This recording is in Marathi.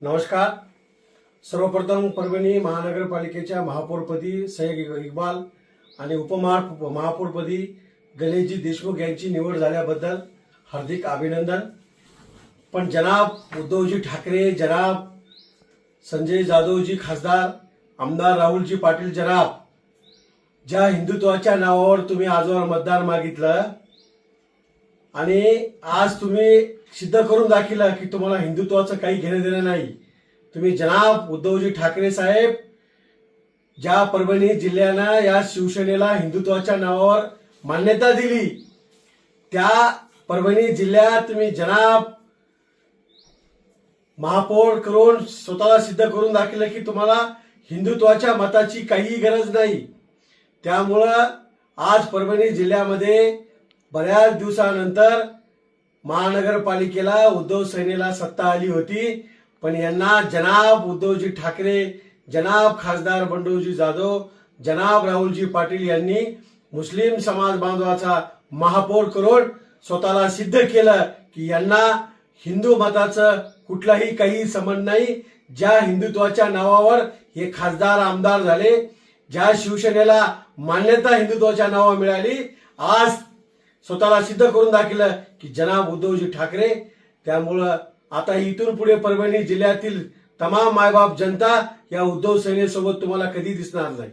नमस्कार. सर्वप्रथम परभणी महानगरपालिकेच्या महापौरपदी सय्यद इक्बाल आणि उपमहापौरपदी गणेशजी देशमुख यांची निवड झाल्याबद्दल हार्दिक अभिनंदन. पण जनाब उद्धवजी ठाकरे, जनाब संजय जाधवजी खासदार, आमदार राहुलजी पाटील जनाब, ज्या हिंदुत्वाच्या नावावर तुम्ही आजवर मतदान मागितलं आणि आज तुम्ही सिद्ध करून दाखवलं की तुम्हाला हिंदुत्वाचं काही घेणं देणं नाही. तुम्ही जनाब उद्धवजी ठाकरे साहेब, ज्या परभणी जिल्ह्यानं या शिवसेनेला हिंदुत्वाच्या नावावर मान्यता दिली, त्या परभणी जिल्ह्यात तुम्ही जनाब महापौर करून स्वतःला सिद्ध करून दाखवलं की तुम्हाला हिंदुत्वाच्या मताची काही गरज नाही. त्यामुळं आज परभणी जिल्ह्यामध्ये बऱ्याच दिवसानंतर महानगरपालिकेला उद्धव सेनेला सत्ता आली होती, पण यांना जनाब उद्धवजी ठाकरे, जनाब खासदार बंडूजी जाधव, जनाब राहुलजी पाटील यांनी मुस्लिम समाज बांधवाचा महापौर करून स्वतःला सिद्ध केलं की यांना हिंदू मताचं कुठलाही काही संबंध नाही. ज्या हिंदुत्वाच्या नावावर हे खासदार आमदार झाले, ज्या शिवसेनेला मान्यता हिंदुत्वाच्या नावावर मिळाली, आज स्वतःला सिद्ध करून दाखवलं की जनाब उद्धवजी ठाकरे. त्यामुळं आता इथून पुढे परभणी जिल्ह्यातील तमाम मायबाप जनता या उद्धव सेनेसोबत तुम्हाला कधी दिसणार नाही.